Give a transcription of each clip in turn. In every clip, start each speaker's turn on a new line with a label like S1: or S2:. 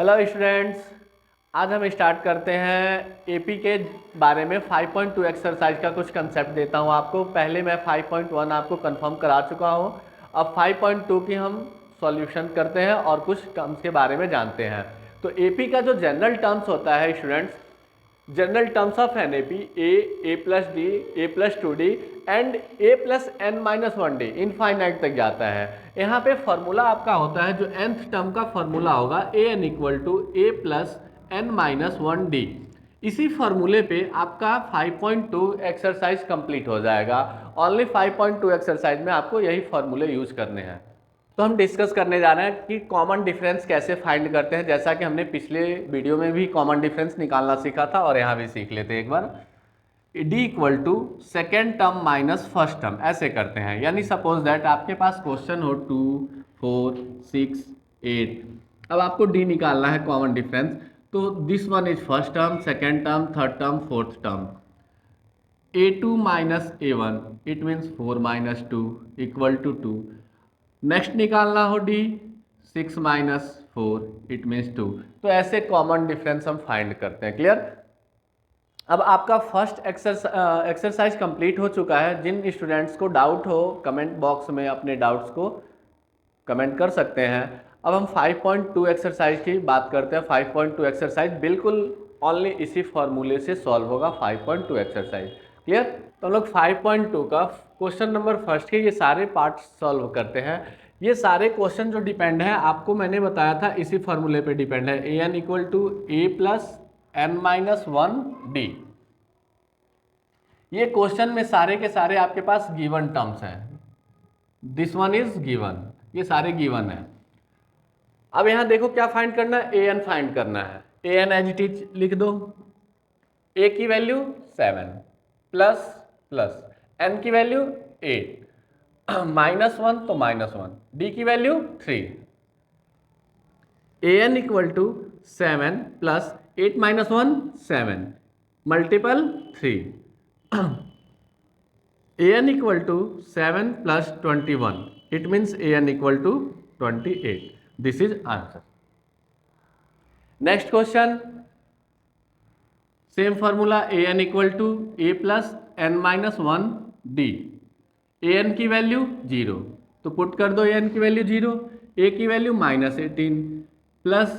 S1: Hello students, आज हम start करते हैं एपी के बारे में 5.2 एक्सरसाइज का कुछ कंसेप्ट देता हूं आपको। पहले मैं 5.1 आपको कंफर्म करा चुका हूं। अब 5.2 की हम सॉल्यूशन करते हैं और कुछ टर्म्स के बारे में जानते हैं। तो एपी का जो जनरल टर्म्स होता है students, general terms of n AP a plus d, a plus 2d and a plus n minus 1d infinite तक जाता है। यहाँ पे फॉर्मूला आपका होता है, जो nth टर्म का फॉर्मूला होगा a n equal to a plus n minus 1d। इसी फॉर्मूले पे आपका 5.2 एक्सरसाइज कंप्लीट हो जाएगा। ओनली 5.2 एक्सरसाइज में आपको यही फॉर्मूले यूज करने हैं। तो हम डिस्कस करने जा रहे हैं कि कॉमन डिफरेंस कैसे फाइंड करते हैं, जैसा कि हमने पिछले वीडियो में भी कॉमन डिफरेंस निकालना सीखा था और यहाँ भी सीख लेते हैं एक बार। D equal to second term minus first term, ऐसे करते हैं। यानी सपोज दैट आपके पास क्वेश्चन हो 2, 4, 6, 8। अब आपको डी निकालना है कॉमन डिफरेंस। तो this one is first term, second term, third term, fourth term. a2 minus a1 it means 4 minus 2 equal to 2। Next निकालना हो डी 6 माइनस 4 इट मीन्स 2। तो ऐसे कॉमन डिफरेंस हम फाइंड करते हैं। क्लियर। अब आपका फर्स्ट एक्सरसाइज कंप्लीट हो चुका है। जिन स्टूडेंट्स को डाउट हो कमेंट बॉक्स में अपने डाउट्स को कमेंट कर सकते हैं। अब हम 5.2 एक्सरसाइज की बात करते हैं। 5.2 एक्सरसाइज बिल्कुल ओनली इसी फॉर्मूले से सॉल्व होगा 5.2 एक्सरसाइज। क्लियर। तो हम लोग 5.2 का क्वेश्चन नंबर फर्स्ट के ये सारे पार्ट सॉल्व करते हैं। ये सारे क्वेश्चन जो डिपेंड है, आपको मैंने बताया था इसी फॉर्मूले पे डिपेंड है। A n equal to a plus n minus 1d। ये क्वेश्चन में सारे के सारे आपके पास गिवन टर्म्स हैं। दिस वन इज गिवन, ये सारे गिवन है। अब यहां देखो क्या फाइंड करना है, ए एन फाइंड करना है। A n as it is लिख दो। ए की वैल्यू 7 प्लस प्लस एन की वैल्यू 8 माइनस 1 तो माइनस 1, डी की value 3। A n equal to 7 plus 8 minus 1 7 multiple 3। A n equal to 7 plus 21 it means a n equal to 28। This is answer. Next question, same formula a n equal to a plus n minus 1d। A n की value 0, तो put कर दो ए n की value 0। A की value minus 18 plus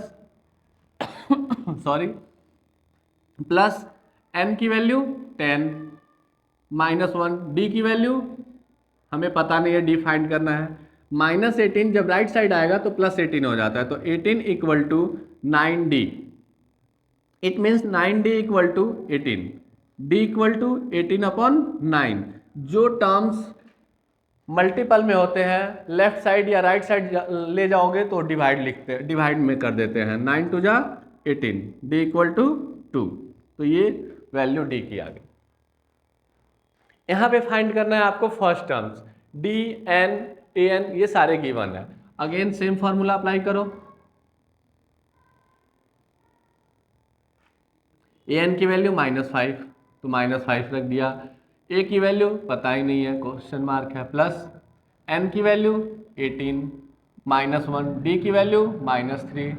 S1: sorry plus n की value 10 minus 1, d की value हमें पता नहीं है, डी फाइंड करना है। माइनस 18 जब राइट साइड आएगा तो प्लस 18 हो जाता है, तो 18 equal to 9d। It means 9d equal to 18, d equal to 18 upon 9। जो टर्म्स मल्टीपल में होते हैं लेफ्ट साइड या राइट साइड ले जाओगे तो डिवाइड में कर देते हैं। 9 टू जा 18, d इक्वल टू 2। तो ये वैल्यू d की आ गई। यहाँ पे फाइंड करना है आपको first terms d, n, a n, ये सारे गिवन है। अगेन सेम फॉर्मूला अप्लाई करो। ए एन की वैल्यू -5 तो -5 रख दिया। ए की वैल्यू पता ही नहीं है, क्वेश्चन मार्क है, प्लस एन की वैल्यू 18 -1, डी की वैल्यू -3।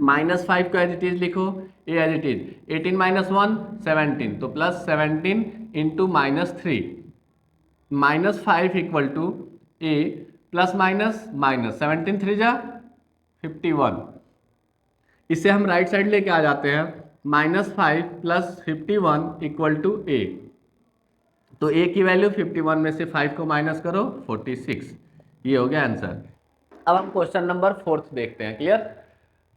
S1: -5 को एज इट इज लिखो, a as it is 18 minus 1 17, तो plus 17 into -3 -5 equal to a plus minus minus 17 3 जा 51। इसे हम राइट साइड लेके आ जाते हैं। -5 प्लस 51 इक्वल टू ए। तो ए की वैल्यू 51 में से 5 को माइनस करो 46। ये हो गया आंसर। अब हम क्वेश्चन नंबर 4 देखते हैं। क्लियर।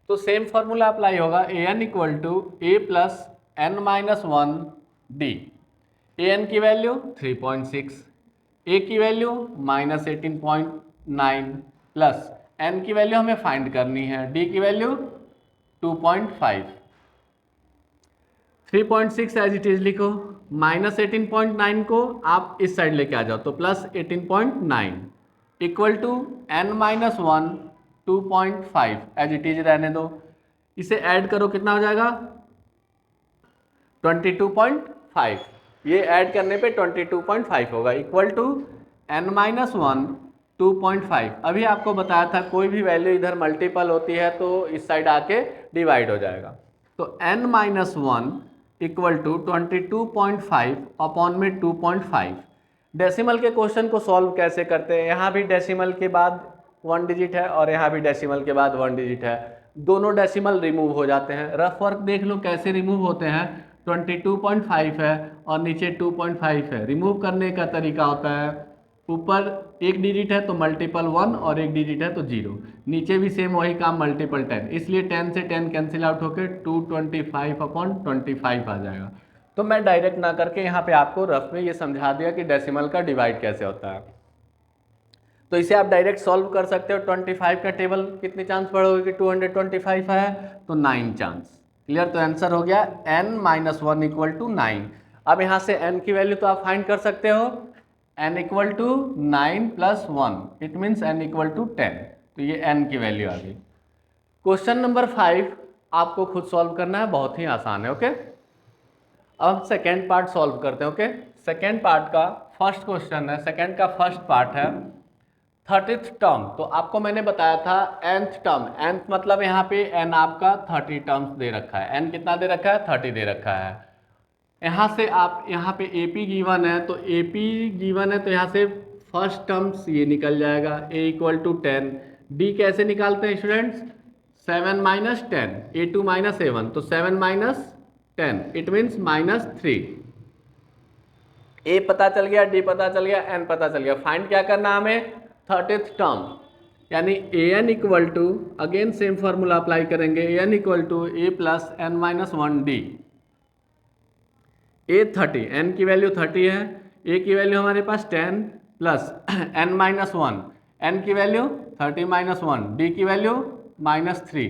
S1: तो सेम फॉर्मूला अप्लाई होगा। A n equal to a plus n minus 1d। A n की वैल्यू 3.6, ए की वैल्यू -18.9 प्लस एन की वैल्यू हमें फाइंड करनी है, डी की वैल्यू 2.5। 3.6 एज इट इज लिखो। -18.9 को आप इस साइड लेके आ जाओ, तो plus 18.9 equal to n minus 1 2.5 as it is रहने दो। इसे ऐड करो, कितना हो जाएगा 22.5। ये ऐड करने पे 22.5 होगा, इक्वल टू n माइनस 1 2.5। अभी आपको बताया था कोई भी वैल्यू इधर मल्टीपल होती है तो इस साइड आके डिवाइड हो जाएगा। तो n-1 इक्वल टू 22.5 अपॉन में 2.5। डेसिमल के क्वेश्चन को सॉल्व कैसे करते हैं, यहाँ भी डेसिमल के बाद 1 डिजिट है और यहाँ भी डेसिमल के बाद 1 डिजिट है, दोनों डेसिमल रिमूव हो जाते हैं। रफ वर्क देख लो कैसे रिमूव होते हैं। 22.5 है और नीचे 2.5 है, रिमूव करने का तरीका होता है ऊपर एक डिजिट है तो मल्टीपल 1 और एक डिजिट है तो 0, नीचे भी सेम वही काम मल्टीपल 10, इसलिए 10 से 10 कैंसिल आउट होकर 225 अपॉन 25 आ जाएगा। तो मैं डायरेक्ट ना करके यहाँ पे आपको रफ में ये समझा दिया कि डेसिमल का डिवाइड कैसे होता है। तो इसे आप डायरेक्ट सॉल्व कर सकते हो। 25 का टेबल कितने चांस पड़ोगे कि 225 है तो 9 चांस। क्लियर, तो आंसर हो गया n-1 इक्वल टू 9। अब यहाँ से n की वैल्यू तो आप फाइंड कर सकते हो, n equal to 9 plus 1, it means n equal to 10। तो ये n की वैल्यू आ गई। क्वेश्चन नंबर 5 आपको खुद सॉल्व करना है, बहुत ही आसान है। ओके, अब सेकेंड पार्ट सॉल्व करते हैं। ओके, सेकेंड पार्ट का फर्स्ट क्वेश्चन है, सेकेंड का फर्स्ट पार्ट है 30th टर्म। तो आपको मैंने बताया था nth टर्म, nth मतलब यहाँ पे n आपका 30 टर्म्स दे रखा है। n कितना दे रखा है, 30 दे रखा है। यहाँ से आप यहाँ पे AP गिवन है, तो AP गिवन है तो यहाँ से फर्स्ट टर्म्स ये निकल जाएगा a इक्वल टू 10। d कैसे निकालते हैं students, 7 minus 10, A2 minus A1, तो 7 minus 10 it means minus 3। A पता चल गया, D पता चल गया, n पता चल गया। फाइंड क्या करना हमें, 30th टर्म, यानी an equal to, again same formula apply करेंगे, an equal to a plus n minus 1d। a 30, n की वैल्यू 30 है, a की वैल्यू हमारे पास 10 प्लस n माइनस 1, n की वैल्यू 30 माइनस 1, d की वैल्यू माइनस 3।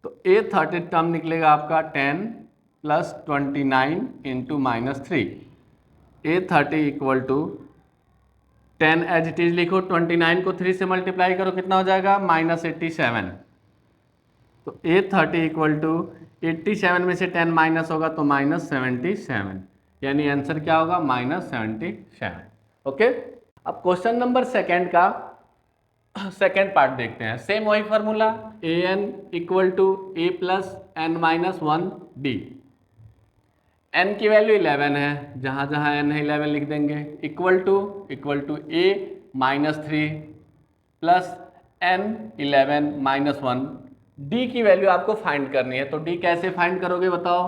S1: तो a 30 टर्म निकलेगा आपका 10 plus 29 into minus 3। a 30 equal to 10 as it is लिखो, 29 को 3 से मल्टीप्लाई करो, कितना हो जाएगा, माइनस 87। तो A30 इक्वल टू 87 में से 10 माइनस होगा तो माइनस 77, यानी आंसर क्या होगा, माइनस 77। ओके, अब क्वेश्चन नंबर सेकेंड का सेकेंड पार्ट देखते हैं। सेम वही formula, an equal to a plus n minus 1d। n की वैल्यू 11 है, जहाँ जहाँ n है 11 लिख देंगे, equal to a minus 3 plus n 11 minus 1। d की वैल्यू आपको फाइंड करनी है, तो d कैसे फाइंड करोगे बताओ।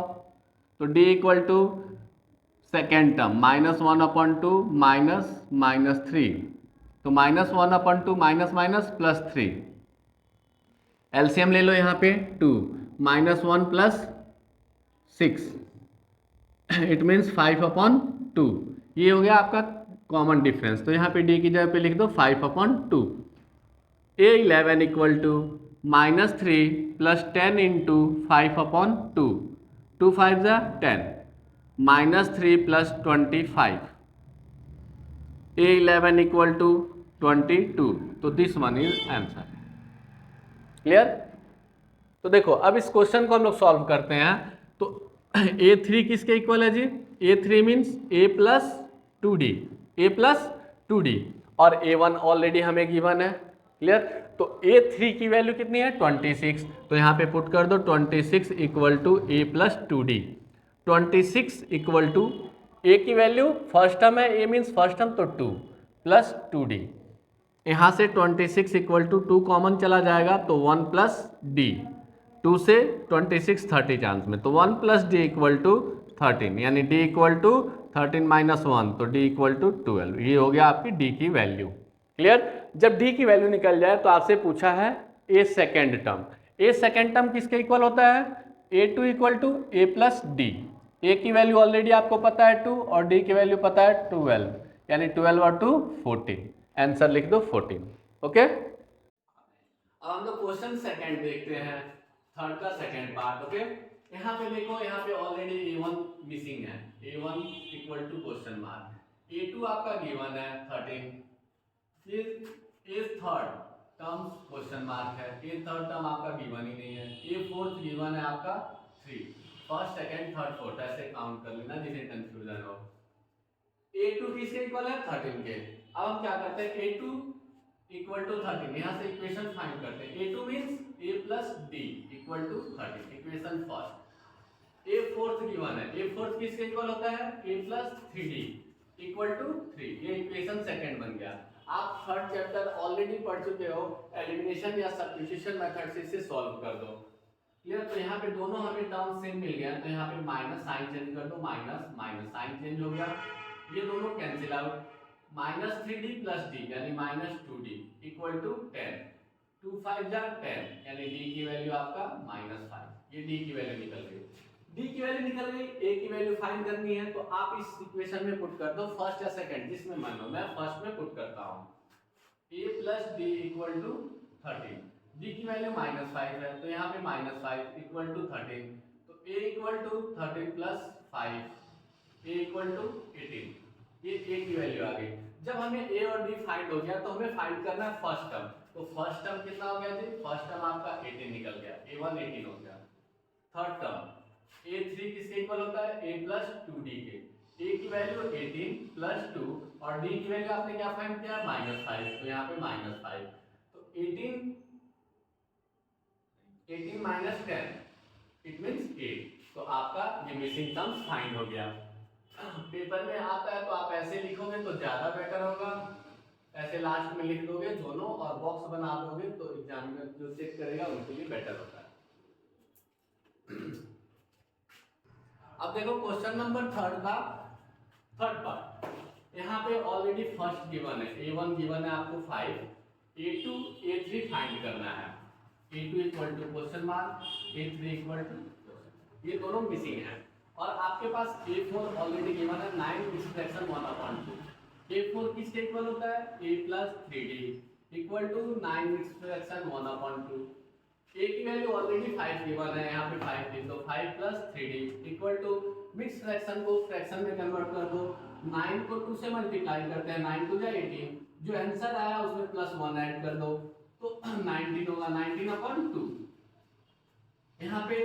S1: तो d equal to second term minus 1 upon 2 minus minus 3, तो minus 1 upon 2 minus minus plus 3। LCM ले लो यहाँ पे 2 minus 1 plus 6, it means 5 upon 2। ये हो गया आपका कॉमन डिफरेंस, तो यहाँ पे d की जगह पे लिख दो 5 upon 2। A11 equal to minus 3 plus 10 into 5 upon 2, 2 5 जा 10, minus 3 plus 25। A11 equal to 22, तो this one is answer. Clear, तो देखो अब इस क्वेश्चन को हम लोग सॉल्व करते हैं। तो A3 किसके इक्वल है जी, A3 means A plus 2D, A plus 2D, और A1 ऑलरेडी हमें गिवन है। क्लियर, तो A3 की वैल्यू कितनी है, 26, तो यहाँ पे पुट कर दो 26 equal to A plus 2D। 26 equal to A की वैल्यू फर्स्ट टर्म है, A मीन्स फर्स्ट टर्म, तो 2 प्लस 2D। यहाँ से 26 इक्वल टू 2 कॉमन चला जाएगा तो 1 प्लस D, 2 से 26 30 चांस में, तो 1 प्लस D इक्वल टू 13, यानी D इक्वल टू 13 माइनस 1, तो D इक्वल टू 12। ये हो गया आपकी D की वैल्यू। क्लियर, जब D की वैल्यू निकल जाए तो आपसे पूछा है A second term. A second term किसके इक्वल होता है, A2 equal to A plus D। A की वैल्यू ऑलरेडी आपको पता है 2 और D की वैल्यू पता है 12, यानी 12 और 2 14, आंसर लिख दो 14। ओके, अब हम लोग क्वेश्चन सेकंड देखते हैं, थर्ड का सेकंड पार्ट। ओके, यहाँ पे देखो, यहाँ पे ऑलरेडी A1 मिसिंग है, A1 equal to question mark, A2 आपका गिवन है 13, फिर A third term question mark है, A थर्ड टर्म आपका गिवन ही नहीं है, A फोर्थ गिवन है आपका 3, फर्स्ट सेकंड थर्ड फोर्थ ऐसे काउंट कर लेना जिसे कंफ्यूजन हो। A2 किसके इक्वल है, 13 के, अब हम क्या करते हैं, A2 इक्वल टू 13, यहाँ से इक्वेशन फाइंड करते हैं। A2 means A plus D equal to 13, equation first. A fourth given है, A फोर्थ किसके इक्वल होता है, A plus 3D equal to 3, ये इक्वेशन सेकंड बन गया। आप थर्ड चैप्टर ऑलरेडी पढ़ चुके हो, एलिमिनेशन या सब्स्टिट्यूशन मेथड से इसे सॉल्व कर दो। क्लियर? तो यहाँ पे दोनों हमें टर्म सेम मिल गया, तो यहाँ पे माइनस साइन चेंज कर दो, माइनस माइनस साइन चेंज हो गया, ये दोनों cancel out. Minus 3D plus D यानी माइनस 2D इक्वल टू 10, 2 5 जा 10, यानी D की वैल्यू आपका -5, ये D की वैल्यू निकल गई। D की वैल्यू निकल गई, A की वैल्यू फाइंड करनी है, तो आप इस इक्वेशन में पुट कर दो फर्स्ट या सेकंड, जिसमें मन हो। मैं फर्स्ट में पुट करता हूं, A plus D equal to 13, D की वैल्यू -5 है, तो यहाँ पे -5 इक्वल टू 13, तो A equal to 13 plus 5, A equal to 18, ये A की वैल्यू आ गई। जब हमें A और D फाइंड हो गया, तो हमें फाइंड करना है फर्स्ट टर्म, तो फर्स्ट टर्म कितना हो गया जी, फर्स्ट टर्म आपका 18 निकल गया, A1 18 हो गया। थर्ड टर्म A3 किसके इक्वल होता है, A प्लस 2D के, A की वैल्यू 18 प्लस 2 और D की वैल्यू आपने क्या फाइंड किया, -5, तो यहाँ पे -5, तो 18 माइनस 10 इट मींस 8, तो आपका ये मिसिंग टर्म्स फाइंड हो गया। पेपर में आता है तो आप ऐसे लिखोगे तो ज्यादा बेटर होगा, ऐसे लास्ट में लिख दोगे दोनों और बॉक्स बना दोगे तो एग्जाम में जो चेक करेगा उनके लिए बेटर होता है। अब देखो क्वेश्चन नंबर थर्ड का थर्ड पार्ट, यहाँ पे ऑलरेडी फर्स्ट गिवन है, A1 गिवन है आपको 5, A2 A3 फाइंड करना है, A2 equal to question mark, A3 equal to, ये दोनों मिसिंग है। और आपके पास A4 ऑलरेडी गिवन है 9 मिक्स फ्रैक्शन 1/2, A4 किसके इक्वल होता है, A plus 3D equal to 9 mix fraction 1/2, A की वैल्यू ऑलरेडी 5 गिवन है, यहाँ पे 5 थी, तो 5 plus 3D equal to mix fraction को फ्रैक्शन में कन्वर्ट कर दो, 9 को 2 से मल्टीप्लाई करते हैं, 9 2 जा 18, जो आंसर आया उसमें +1 ऐड कर दो, तो 19 होगा, 19/2। यहाँ पे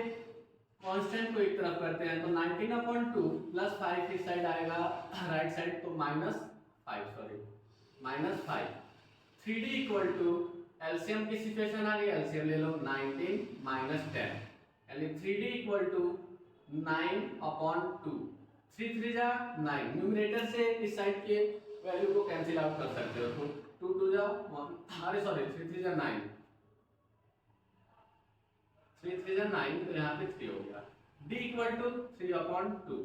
S1: कांस्टेंट को एक तरफ करते हैं, तो 19/2 प्लस 5 इस साइड आएगा राइट साइड, तो -5 sorry -5, 3D equal to LCM की सिचुएशन आ गई, एलसीएम ले लो, 19 माइनस 10 यानी 3D इक्वल टू 9/2, 3 3 जा 9, न्यूमरेटर से इस साइड के वैल्यू को कैंसिल आउट कर सकते हो, तो 2 2 जा 1, अरे सॉरी 3 3 जा 9, 3 3 जा 9, तो यहाँ पे 3 हो गया। D इक्वल टू 3/2,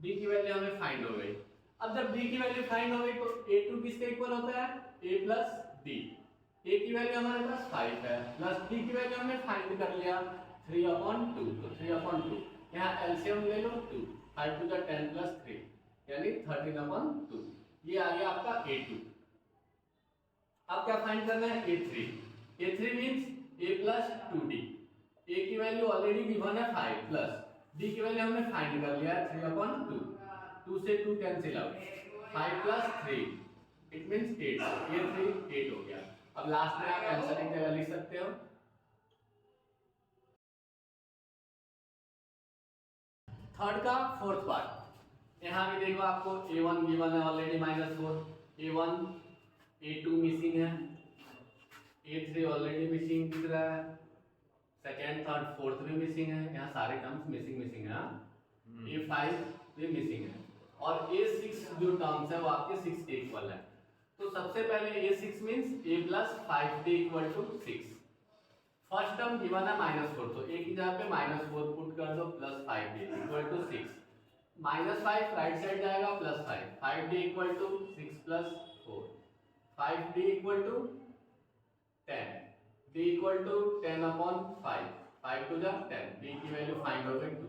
S1: D की वैल्यू हमें फाइंड हो गई। अब जब D की वैल्यू फाइंड हो गई तो A2 किसके इक्वल होता है, A प्लस D, A की वैल्यू हमारे पास 5 है, प्लस D की वैल्यू हमने फाइंड कर लिया 3/2, तो 3/2 यहाँ एलसीएम ले लो 2, 5 2 जा 10 प्लस 3 यानी 13/2, ये आ गया आपका A2। अब क्या फाइंड करना है, A3, A3 means A plus 2D, A की वैल्यू ऑलरेडी गिवन है 5 प्लस D की वैल्यू हमने फाइंड कर लिया है 3/2, 2 से 2 cancel out, 5 plus 3 it means 8, ये 3 8 हो गया। अब लास्ट में आप आंसर एक जगह लिख सकते हो। थर्ड का फोर्थ पार्ट, यहाँ भी देखो आपको A1 गिवन है ऑलरेडी -4, A1 A2 मिसिंग है, A3 ऑलरेडी मिसिंग दिख रहा है, सेकेंड थर्ड फोर्थ भी मिसिंग है, यहाँ सारे टर्म्स मिसिंग है, A5 भी मिसिंग है, और A6 जो टर्म्स है वो आपके 6 के इक्वल है। तो सबसे पहले A6 means A plus 5D equal to 6, first term given है -4, तो A की जगह पे -4 पुट कर दो, plus 5D equal to 6, -5 right side जाएगा, plus 5, 5D equal to 6 plus 4, 5D equal to 10, D equal to 10/5, 5 2 जा 10, D की वैल्यू फाइंड हो गई 2,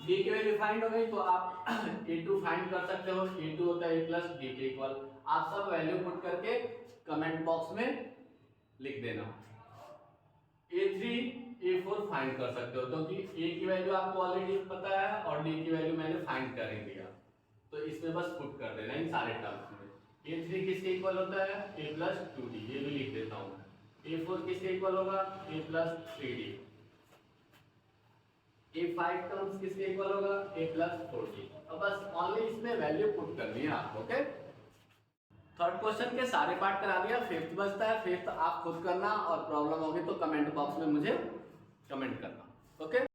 S1: D की वैल्यू फाइंड हो गई, तो आप A2 फाइंड कर सकते हो, A2 होता है A प्लस D के इक्वल, आप सब वैल्यू पुट करके कमेंट बॉक्स में लिख देना। A3 A4 फाइंड कर सकते हो, क्योंकि A की वैल्यू आपको ऑलरेडी पता है और D की वैल्यू मैंने फाइंड कर ही दिया, तो इसमें बस पुट कर देना इन सारे टर्म्स में। A3 किसके इक्वल होता है, A प्लस 2D, ये भी लिख देता हूँ। A4 किसके इक्वल होगा, A plus 3D, A5 terms किसके इक्वल होगा, A प्लस 4D। अब बस ऑनली इसमें वैल्यू पुट करनी है आपको, ओके। थर्ड क्वेश्चन के सारे पार्ट करा दिया, फिफ्थ बचता है। फिफ्थ आप खुद करना और प्रॉब्लम होगी तो कमेंट बॉक्स में मुझे कमेंट करना। ओके।